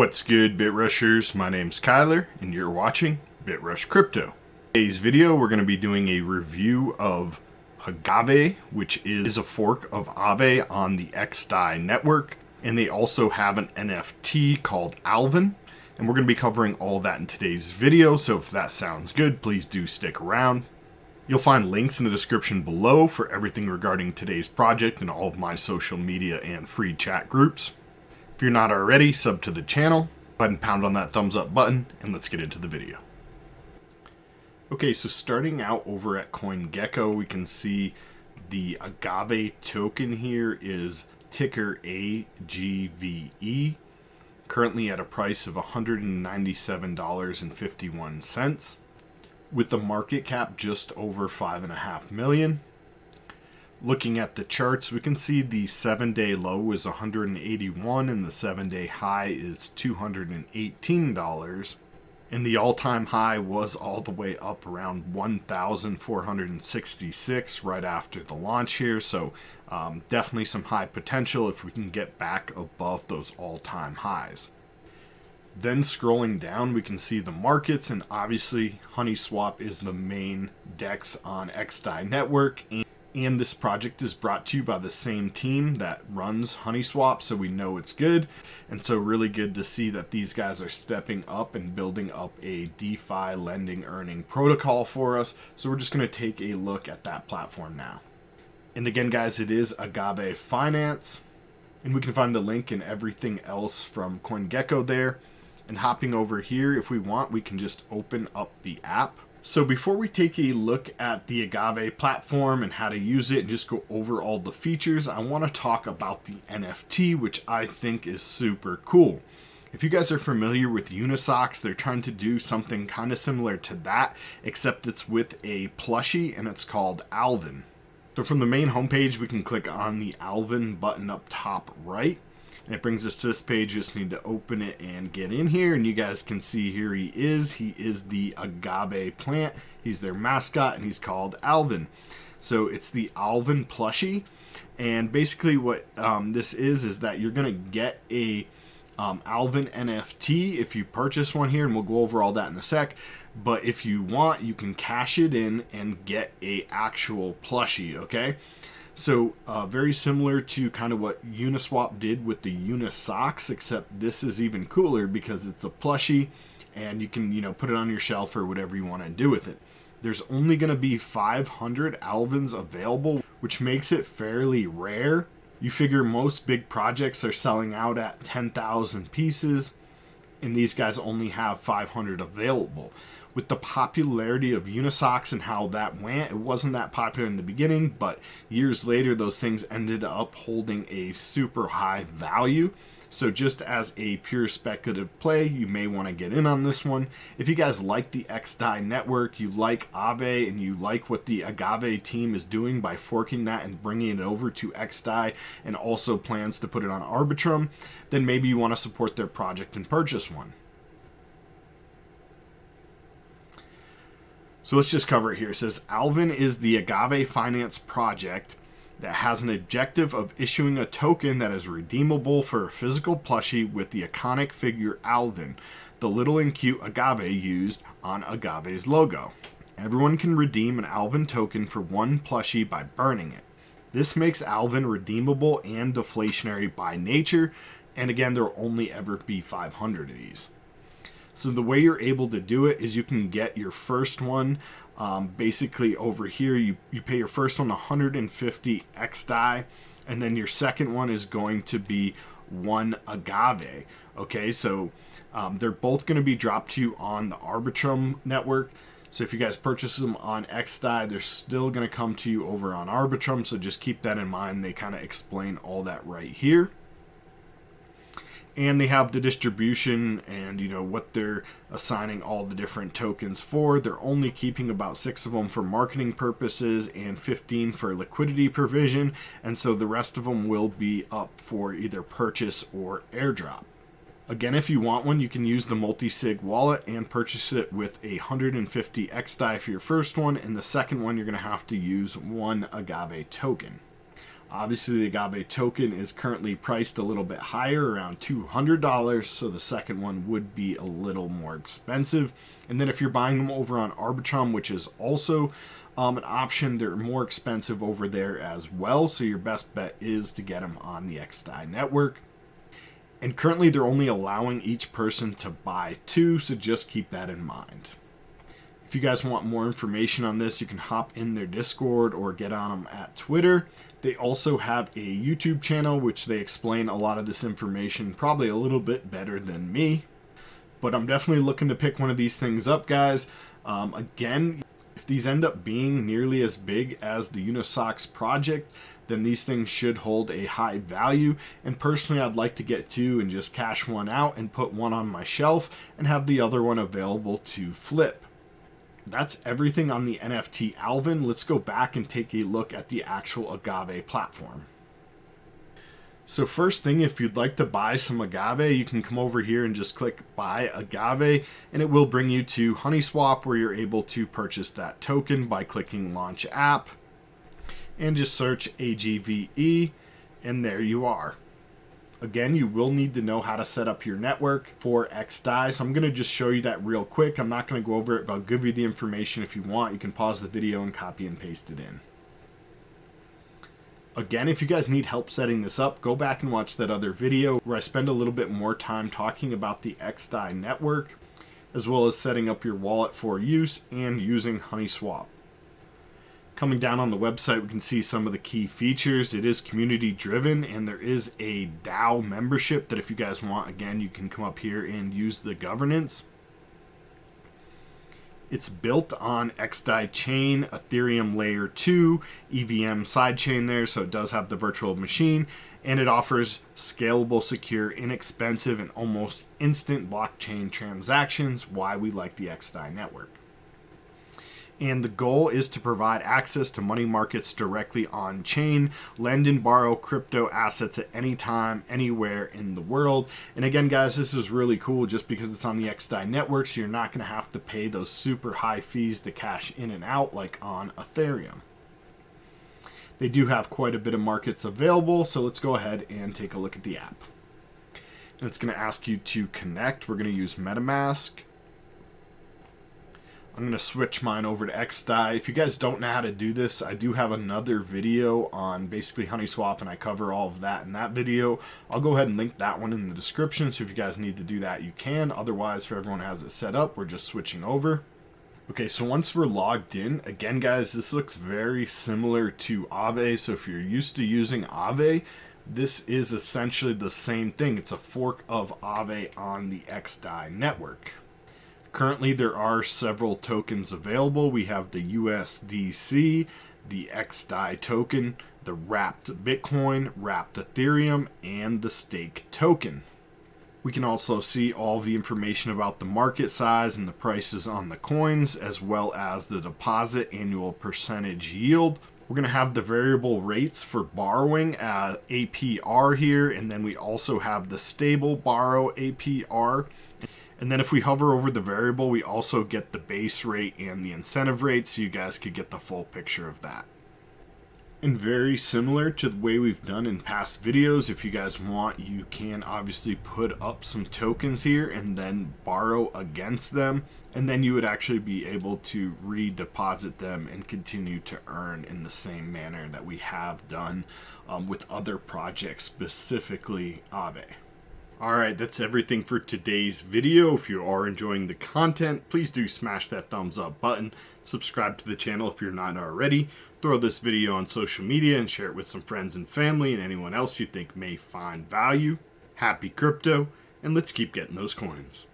What's good, BitRushers? My name's Kyler, and you're watching BitRush Crypto. In today's video, we're going to be doing a review of Agave, which is a fork of Aave on the XDAI network, and they also have an NFT called Alvin, and we're going to be covering all that in today's video, so if that sounds good, please do stick around. You'll find links in the description below for everything regarding today's project and all of my social media and free chat groups. If you're not already, sub to the channel, go ahead and pound on that thumbs up button, and let's get into the video. Okay, so starting out over at CoinGecko, we can see the Agave token here is ticker AGVE, currently at a price of $197.51, with the market cap just over 5.5 million. Looking at the charts, we can see the 7-day low is 181 and the 7-day high is $218. And the all-time high was all the way up around 1,466 right after the launch here. So definitely some high potential if we can get back above those all-time highs. Then scrolling down, we can see the markets, and obviously HoneySwap is the main DEX on XDAI network. And this project is brought to you by the same team that runs HoneySwap, so we know it's good. And so really good to see that these guys are stepping up and building up a DeFi lending earning protocol for us. So we're just going to take a look at that platform now. And again, guys, it is Agave Finance. And we can find the link and everything else from CoinGecko there. And hopping over here, if we want, we can just open up the app. So before we take a look at the Agave platform and how to use it and just go over all the features, I want to talk about the NFT, which I think is super cool. If you guys are familiar with Unisocks, they're trying to do something kind of similar to that, except it's with a plushie and it's called Alvin. So from the main homepage, we can click on the Alvin button up top right. And it brings us to this page. You just need to open it and get in here. And you guys can see here he is. He is the Agave plant. He's their mascot, and he's called Alvin. So it's the Alvin plushie. And basically what this is that you're going to get a Alvin NFT if you purchase one here. And we'll go over all that in a sec. But if you want, you can cash it in and get a actual plushie, okay? So very similar to kind of what Uniswap did with the Unisocks, except this is even cooler because it's a plushie and you can, put it on your shelf or whatever you want to do with it. There's only going to be 500 Alvins available, which makes it fairly rare. You figure most big projects are selling out at 10,000 pieces, and these guys only have 500 available. With the popularity of Unisocks and how that went, it wasn't that popular in the beginning, but years later, those things ended up holding a super high value. So just as a pure speculative play, you may want to get in on this one. If you guys like the XDAI network, you like Aave, and you like what the Agave team is doing by forking that and bringing it over to XDAI, and also plans to put it on Arbitrum, then maybe you want to support their project and purchase one. So let's just cover it here. It says Alvin is the Agave Finance project that has an objective of issuing a token that is redeemable for a physical plushie with the iconic figure Alvin, the little and cute agave used on Agave's logo. Everyone can redeem an Alvin token for one plushie by burning it. This makes Alvin redeemable and deflationary by nature, and again, there will only ever be 500 of these. So the way you're able to do it is you can get your first one, basically over here, you pay your first one 150 XDAI, and then your second one is going to be 1 Agave. Okay, so they're both going to be dropped to you on the Arbitrum network. So if you guys purchase them on XDAI, they're still going to come to you over on Arbitrum, so just keep that in mind. They kind of explain all that right here. And they have the distribution and, what they're assigning all the different tokens for. They're only keeping about 6 of them for marketing purposes and 15 for liquidity provision. And so the rest of them will be up for either purchase or airdrop. Again, if you want one, you can use the multi-sig wallet and purchase it with 150 XDAI for your first one. And the second one, you're going to have to use 1 Agave token. Obviously, the Agave token is currently priced a little bit higher, around $200, so the second one would be a little more expensive. And then if you're buying them over on Arbitrum, which is also an option, they're more expensive over there as well, so your best bet is to get them on the XDAI network. And currently they're only allowing each person to buy 2, so just keep that in mind. If you guys want more information on this, you can hop in their Discord or get on them at Twitter. They also have a YouTube channel, which they explain a lot of this information probably a little bit better than me. But I'm definitely looking to pick one of these things up, guys. Again, if these end up being nearly as big as the Unisocks project, then these things should hold a high value. And personally, I'd like to get 2 and just cash one out and put one on my shelf and have the other one available to flip. That's everything on the NFT Alvin. Let's go back and take a look at the actual Agave platform. So first thing, if you'd like to buy some Agave, you can come over here and just click Buy Agave, and it will bring you to HoneySwap, where you're able to purchase that token by clicking Launch App, and just search AGVE, and there you are. Again, you will need to know how to set up your network for XDAI, so I'm going to just show you that real quick. I'm not going to go over it, but I'll give you the information if you want. You can pause the video and copy and paste it in. Again, if you guys need help setting this up, go back and watch that other video where I spend a little bit more time talking about the XDAI network, as well as setting up your wallet for use and using HoneySwap. Coming down on the website, we can see some of the key features. It is community driven, and there is a DAO membership that if you guys want, again, you can come up here and use the governance. It's built on XDAI chain, Ethereum layer 2, EVM sidechain there, so it does have the virtual machine, and it offers scalable, secure, inexpensive, and almost instant blockchain transactions, why we like the XDAI network. And the goal is to provide access to money markets directly on chain, lend and borrow crypto assets at any time, anywhere in the world. And again, guys, this is really cool just because it's on the XDAI network, so you're not going to have to pay those super high fees to cash in and out like on Ethereum. They do have quite a bit of markets available, so let's go ahead and take a look at the app. And it's going to ask you to connect. We're going to use MetaMask. I'm going to switch mine over to XDAI. If you guys don't know how to do this, I do have another video on basically HoneySwap, and I cover all of that in that video. I'll go ahead and link that one in the description, so if you guys need to do that, you can. Otherwise, for everyone who has it set up, we're just switching over. Okay, so once we're logged in, again, guys, this looks very similar to Aave. So if you're used to using Aave, this is essentially the same thing. It's a fork of Aave on the XDAI network. Currently, there are several tokens available. We have the USDC, the XDAI token, the wrapped Bitcoin, wrapped Ethereum, and the stake token. We can also see all the information about the market size and the prices on the coins, as well as the deposit annual percentage yield. We're going to have the variable rates for borrowing at APR here, and then we also have the stable borrow APR. And then if we hover over the variable, we also get the base rate and the incentive rate, so you guys could get the full picture of that. And very similar to the way we've done in past videos, if you guys want, you can obviously put up some tokens here and then borrow against them, and then you would actually be able to redeposit them and continue to earn in the same manner that we have done with other projects, specifically Aave. Alright, that's everything for today's video. If you are enjoying the content, please do smash that thumbs up button. Subscribe to the channel if you're not already. Throw this video on social media and share it with some friends and family and anyone else you think may find value. Happy crypto, and let's keep getting those coins.